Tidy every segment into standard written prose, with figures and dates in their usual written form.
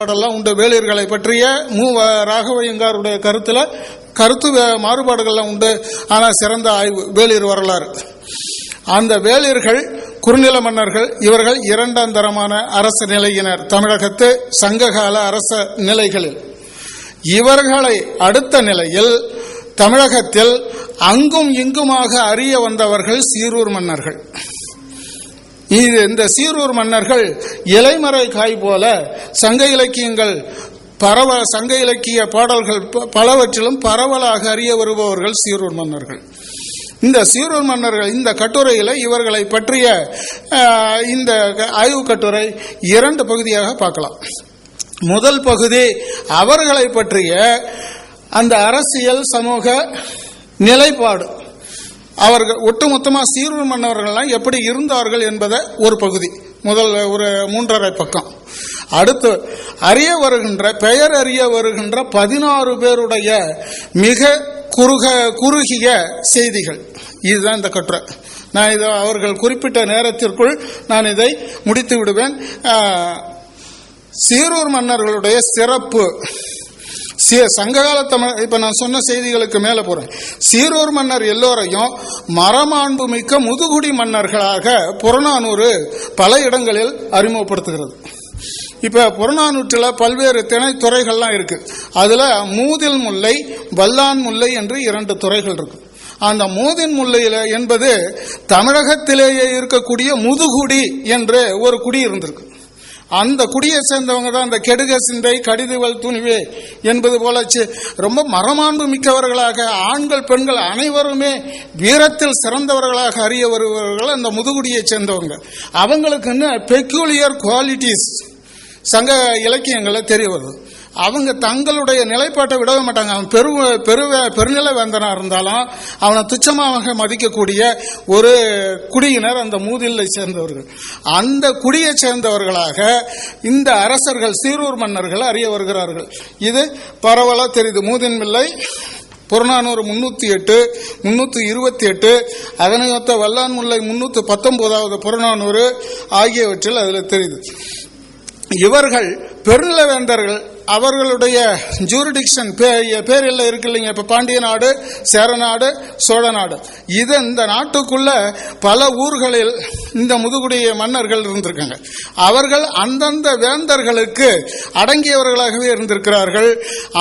மாறுபாடெல்லாம் உண்டு. வேளிர்களை பற்றிய ராகவையங்காருடைய கருத்து மாறுபாடுகள்லாம் உண்டு. ஆனால் சிறந்த ஆய்வு வேளிர் வரலாறு. அந்த வேளிர்கள் குறுநில மன்னர்கள். இவர்கள் இரண்டாம் தரமான அரச நிலையினர் தமிழகத்து சங்ககால அரச நிலைகளில். இவர்களை அடுத்த நிலையில் தமிழகத்தில் அங்கும் இங்குமாக அறிய வந்தவர்கள் சீரூர் மன்னர்கள். இந்த சீரூர் மன்னர்கள் இலைமறை காய் போல சங்க இலக்கியங்கள் சங்க இலக்கிய பாடல்கள் பலவற்றிலும் பரவலாக அறிய வருபவர்கள் சீரூர் மன்னர்கள். இந்த சீரூர் மன்னர்கள் இந்த கட்டுரையில் இவர்களை பற்றிய இந்த ஆய்வு கட்டுரை 2 பகுதியாக பார்க்கலாம். முதல் பகுதி அவர்களை பற்றிய அந்த அரசியல் சமூக நிலைப்பாடு, அவர்கள் ஒட்டுமொத்தமாக சீரூர் மன்னர்கள்லாம் எப்படி இருந்தார்கள் என்பதை ஒரு பகுதி, முதல் ஒரு 3.5 பக்கம். அடுத்து பெயர் அறிய வருகின்ற 16 பேருடைய மிக குறுகிய செய்திகள். இதுதான் இந்த கட்டுரை. நான் இதை அவர்கள் குறிப்பிட்ட நேரத்திற்குள் நான் இதை முடித்து விடுவேன். சீரூர் மன்னர்களுடைய சிறப்பு சங்ககால தமிழ். இப்ப நான் சொன்ன செய்திகளுக்கு மேல போறேன். சீரூர் மன்னர் எல்லோரையும் மரமாண்பு மிக்க முதுகுடி மன்னர்களாக புறநானூறு பல இடங்களில் அறிமுகப்படுத்துகிறது. இப்ப புறநானூற்றில் பல்வேறு திணைத்துறைகள்லாம் இருக்கு. அதுல மூதில் முல்லை, வல்லான் முல்லை என்று 2 துறைகள் இருக்கு. அந்த மூதின் முல்லையில என்பது தமிழகத்திலேயே இருக்கக்கூடிய முதுகுடி என்று ஒரு குடி இருந்திருக்கு. அந்த குடியை சேர்ந்தவங்க தான் அந்த கெடுக சிந்தை கடிதுவல் துணிவே என்பது போல ரொம்ப மரமாண்பு மிக்கவர்களாக ஆண்கள் பெண்கள் அனைவருமே வீரத்தில் சிறந்தவர்களாக அறிய வருபவர்கள் அந்த முதுகுடியை சேர்ந்தவங்க. அவங்களுக்குன்னு பெக்யூலியர் குவாலிட்டிஸ் சங்க இலக்கியங்களை தெரிய வருது. அவங்க தங்களுடைய நிலைப்பாட்டை விடவே மாட்டாங்க. அவன் பெருநிலை வேந்தனா இருந்தாலும் அவனை துச்சமாக மதிக்கக்கூடிய ஒரு குடியினர் அந்த மூதிலை சேர்ந்தவர்கள். அந்த குடியை சேர்ந்தவர்களாக இந்த அரசர்கள் சீரூர் மன்னர்கள் அறிய வருகிறார்கள். இது பரவலா தெரியுது. மூதின்மில்லை புறநானூறு 308, 328, அதனையொத்த வல்லான் முல்லை 319வது புறநானூறு ஆகியவற்றில் அதில் தெரியுது. இவர்கள் பெருநில வேந்தர்கள். அவர்களுடைய ஜூரிடிக்ஷன் பேரில் இருக்கு இல்லைங்க. இப்ப பாண்டிய நாடு, சேர நாடு, சோழ நாடு. இது இந்த நாட்டுக்குள்ள பல ஊர்களில் இந்த முதுகுடிய மன்னர்கள் இருந்திருக்காங்க. அவர்கள் அந்தந்த வேந்தர்களுக்கு அடங்கியவர்களாகவே இருந்திருக்கிறார்கள்.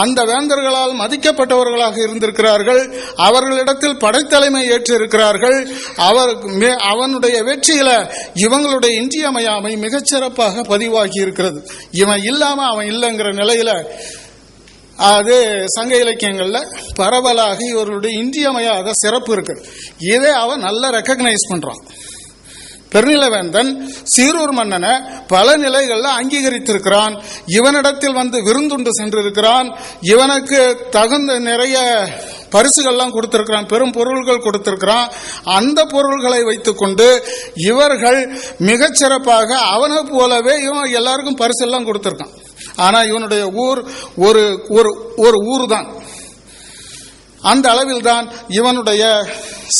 அந்த வேந்தர்களால் மதிக்கப்பட்டவர்களாக இருந்திருக்கிறார்கள். அவர்களிடத்தில் படைத்தலைமை ஏற்றிருக்கிறார்கள். அவனுடைய வெற்றியில இவங்களுடைய இன்றியமையாமை மிகச்சிறப்பாக பதிவாகி இருக்கிறது. இவன் இல்லாம அவன் இல்லைங்கிற நிலையில அது சங்க இலக்கியங்கள்ல பரவலாக இவர்களுடைய இன்றியமையாத சிறப்பு இருக்கு. இதை அவன் நல்லா ரெக்கக்னைஸ் பண்றான். பெருநிலவேந்தன் சீரூர் மன்னனை பல நிலைகளில் அங்கீகரித்திருக்கிறான். இவனிடத்தில் வந்து விருந்துண்டு சென்றிருக்கிறான். இவனுக்கு தகுந்த நிறைய பரிசுகள்லாம் கொடுத்திருக்கிறான், பெரும் பொருள்கள் கொடுத்திருக்கிறான். அந்த பொருள்களை வைத்துக் கொண்டு இவர்கள் மிகச்சிறப்பாக அவனை போலவே இவன் எல்லாருக்கும் பரிசு எல்லாம் கொடுத்திருக்கான். ஆனா இவனுடைய ஊர் ஒரு ஊர் தான். அந்த அளவில் தான் இவனுடைய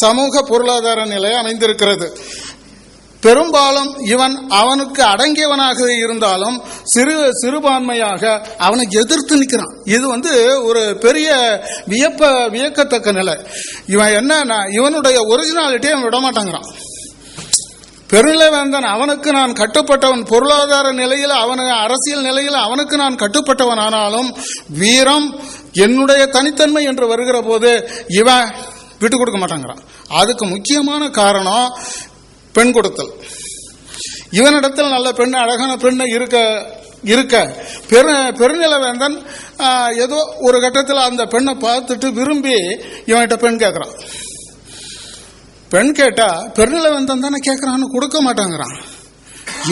சமூக பொருளாதார நிலை அமைந்திருக்கிறது. பெரும்பாலும் இவன் அவனுக்கு அடங்கியவனாக இருந்தாலும் சிறுபான்மையாக அவனை எதிர்த்து நிற்கிறான். இது ஒரு பெரிய வியக்கத்தக்க நிலை. இவன் என்னன்னா இவனுடைய ஒரிஜினாலிட்டியை அவன் விடமாட்டாங்கிறான். பெருநிலவேந்தன் அவனுக்கு நான் கட்டுப்பட்டவன், பொருளாதார நிலையில் அரசியல் நிலையில் அவனுக்கு நான் கட்டுப்பட்டவன். ஆனாலும் வீரம் என்னுடைய தனித்தன்மை என்று வருகிற போது இவன் விட்டு கொடுக்க மாட்டாங்கிறான். அதுக்கு முக்கியமான காரணம் பெண் கொடுத்தல். இவனிடத்தில் நல்ல பெண், அழகான பெண் இருக்க பெருநிலவேந்தன் ஏதோ ஒரு கட்டத்தில் அந்த பெண்ணை பார்த்துட்டு விரும்பி இவன்கிட்ட பெண் கேட்கிறான். பெண் கேட்டா பெருநிலவேந்தன் தானே கேட்கறான்னு கொடுக்க மாட்டாங்கிறான்.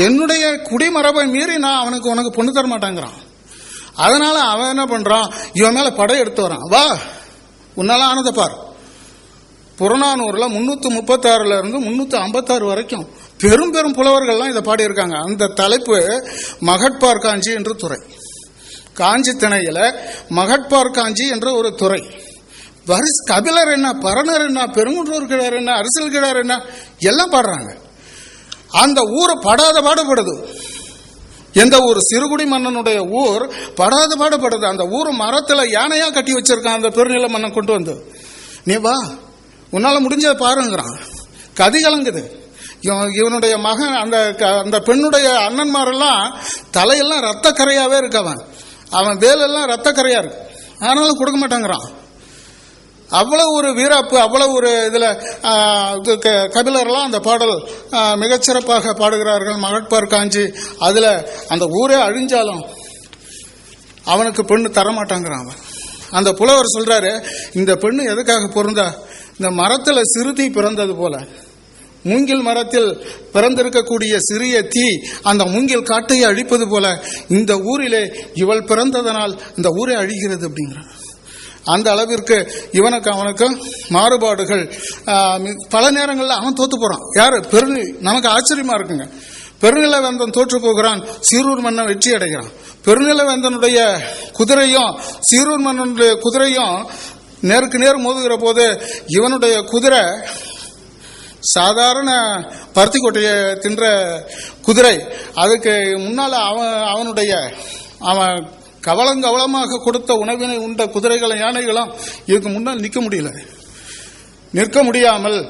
என்னுடைய குடிமரபை மீறி நான் உனக்கு பொண்ணு தர மாட்டாங்கிறான். அதனால அவன் என்ன பண்றான், இவன் மேல படை எடுத்து வரான். வா உன்னால ஆனதை பார். புறநானூறுல 336 இருந்து 356 வரைக்கும் பெரும் பெரும் புலவர்கள்லாம் இதை பாடியிருக்காங்க. அந்த தலைப்பு மகட்பார் காஞ்சி என்று துறை. காஞ்சி திணையில மகட்பார் காஞ்சி என்ற ஒரு துறை. கபிலர் என்ன, பரணர் என்ன, பெருங்குன்றூர் கிழார் என்ன, அரசியல் கிழார் என்ன எல்லாம் பாடுறாங்க. அந்த ஊரை படாத பாடுபடுது. எந்த ஊர்? சிறுகுடி மன்னனுடைய ஊர் படாத பாடுபடுது. அந்த ஊர் மரத்துல யானையா கட்டி வச்சிருக்கான் அந்த பெருநில மன்னன் கொண்டு வந்து. நீ வா, உன்னால முடிஞ்சதை பாருங்கிறான். கதி கலங்குது. இவனுடைய மகன் அந்த பெண்ணுடைய அண்ணன்மாரெல்லாம் தலையெல்லாம் ரத்த கரையாவே இருக்கு. அவன் வேலெல்லாம் ரத்த கரையா இருக்கு. ஆனாலும் கொடுக்க மாட்டாங்கிறான். அவ்வளவு ஒரு வீராப்பு, அவ்வளவு ஒரு இதுல கபிலர்லாம் அந்த பாடல் மிகச்சிறப்பாக பாடுகிறார்கள். மகட்பார் காஞ்சி. அதுல அந்த ஊரே அழிஞ்சாலும் அவனுக்கு பெண்ணு தரமாட்டாங்கிறான் அவன். அந்த புலவர் சொல்றாரு, இந்த பெண்ணு எதுக்காக பொருந்தா? இந்த மரத்துல சிறுதி பிறந்தது போல, மூங்கில் மரத்தில் பிறந்திருக்கக்கூடிய சிறிய தீ அந்த மூங்கில் காட்டையை அழிப்பது போல இந்த ஊரிலே இவள் பிறந்ததனால் இந்த ஊரே அழிகிறது அப்படிங்கிறான். அந்த அளவிற்கு இவனுக்கு அவனுக்கும் மாறுபாடுகள். பல நேரங்களில் அவன் தோத்து போறான். யாரு? நமக்கு ஆச்சரியமா இருக்குங்க. பெருநிலவேந்தன் தோற்று போகிறான், சீரூர் மன்னன் வெற்றி அடைகிறான். பெருநிலவேந்தனுடைய குதிரையும் சீரூர் மன்னனுடைய குதிரையும் நேருக்கு நேர் மோதுகிற போது இவனுடைய குதிரை சாதாரண பருத்தி கொட்டையை தின்ற குதிரை. அதுக்கு முன்னால அவன் கவலங்கவலமாக கொடுத்த உணவினை உண்ட குதிரைகளும் யானைகளும் இதுக்கு முன்னால் நிற்க முடியாமல்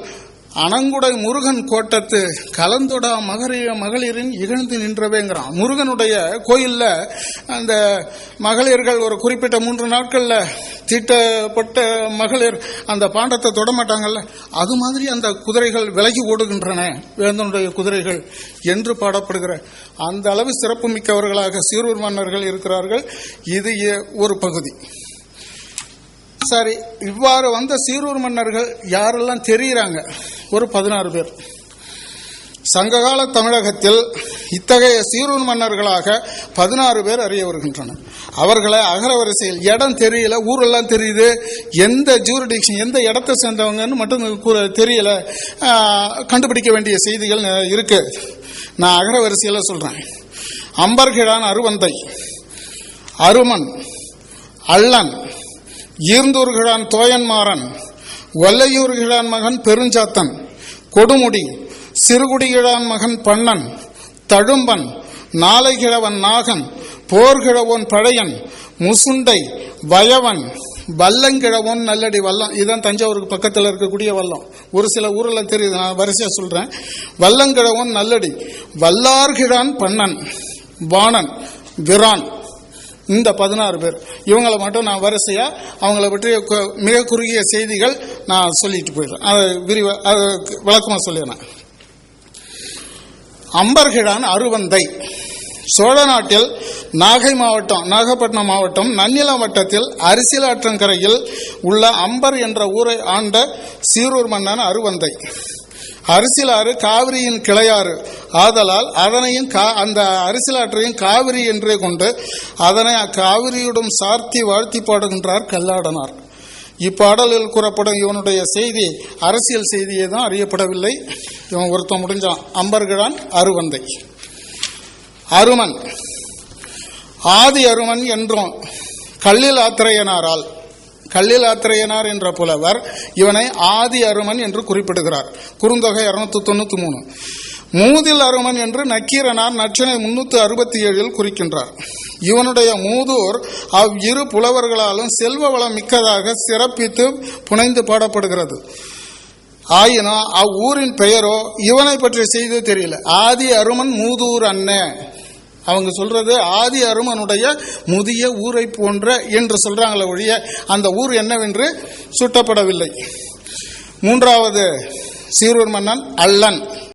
அணங்குடை முருகன் கோட்டத்து கலந்தொடா மகளிரின் இகழ்ந்து நின்றவேங்கிறான். முருகனுடைய கோயில்ல அந்த மகளிர்கள் ஒரு குறிப்பிட்ட 3 நாட்கள்ல தீட்டப்பட்ட மகளிர் அந்த பாண்டத்தை தொடமாட்டாங்கல்ல, அது மாதிரி அந்த குதிரைகள் விலகி ஓடுகின்றன வேந்தனுடைய குதிரைகள் என்று பாடப்படுகிற அந்த அளவு சிறப்பு மிக்கவர்களாக சீரூர் மன்னர்கள் இருக்கிறார்கள். இது ஒரு பகுதி. சரி, இவ்வாறு வந்த சீரூர் மன்னர்கள் யாரெல்லாம் தெரிகிறாங்க? ஒரு 16 பேர். சங்ககால தமிழகத்தில் இத்தகைய சீரூர் மன்னர்களாக 16 பேர் அறிய வருகின்றனர். அவர்களை அகரவரிசையில், இடம் தெரியல, ஊரெல்லாம் தெரியுது, எந்த ஜூரிடிக்ஷன் எந்த இடத்தை சேர்ந்தவங்கன்னு மட்டும் தெரியல, கண்டுபிடிக்க வேண்டிய செய்திகள் இருக்கு. நான் அகரவரிசையில சொல்றேன். அம்பர்கிழான் அருவந்தை, அருமன், அள்ளன், ஈர்ந்தூர்கிழான் தோயன்மாறன், வல்லையூர்கிழான் மகன் பெருஞ்சாத்தன், கொடுமுடி, சிறுகுடிகிழான் மகன் பண்ணன், தழும்பன், நாளைகிழவன் நாகன், போர்கிழவன் பழையன், முசுண்டை, வயவன், வல்லங்கிழவன் நல்லடி. வல்லம் இதுதான் தஞ்சாவூருக்கு பக்கத்தில் இருக்கக்கூடிய வல்லம். ஒரு சில ஊரில் தெரியுது, நான் வரிசையா சொல்றேன். வல்லங்கிழவன் நல்லடி, வல்லார்கிழான் பண்ணன், வாணன், விரான். இந்த 16 பேர். இவங்களை மட்டும் நான் வரிசையா அவங்களை பற்றி மிக குறுகிய செய்திகள் நான் சொல்லிட்டு போயிடுறேன். அதை விளக்கமா சொல்லிடுறேன். அம்பர்கிழான் அருவந்தை சோழ நாட்டில் நாகை மாவட்டம், நாகப்பட்டினம் மாவட்டம் நன்னிலம் வட்டத்தில் அரிசிலாற்றங்கரையில் உள்ள அம்பர் என்ற ஊரை ஆண்ட சீரூர் மன்னன் அருவந்தை. அரிசிலாறு காவிரியின் கிளையாறு ஆதலால் அதனையும் அந்த அரிசிலாற்றையும் காவிரி என்றே கொண்டு அதனை காவிரியுடன் சார்த்தி வாழ்த்தி பாடுகின்றார் கல்லாடனார். இப்பாடலில் கூறப்படும் இவனுடைய செய்தி அரசியல் செய்தியே தான் அறியப்படவில்லை. இவன் ஒருத்தன் முடிஞ்சான். அம்பர்கிழான் அருவந்தை. அருமன், ஆதி அருமன் என்றும் கல்லில் ஆத்திரையனாரால், கல்லில் ஆத்திரையனார் என்ற புலவர் இவனை ஆதி அருமன் என்று குறிப்பிடுகிறார். குறுந்தொகை 293. மூதில் அருமன் என்று நக்கீரனார் நற்றினை 367 குறிக்கின்றார். இவனுடைய மூதூர் அவ்விரு புலவர்களாலும் செல்வ வளம் மிக்கதாக சிறப்பித்து புனைந்து பாடப்படுகிறது. ஆயினும் அவ்வூரின் பெயரோ இவனை பற்றிய செய்தி தெரியல. ஆதி அருமன் மூதூர் அண்ண, அவங்க சொல்றது ஆதி அருமனுடைய முதிய ஊரை போன்ற என்று சொல்றாங்களே ஒழிய அந்த ஊர் என்னவென்று சுட்டப்படவில்லை. 3வது சீரூர் மன்னன் அள்ளன்.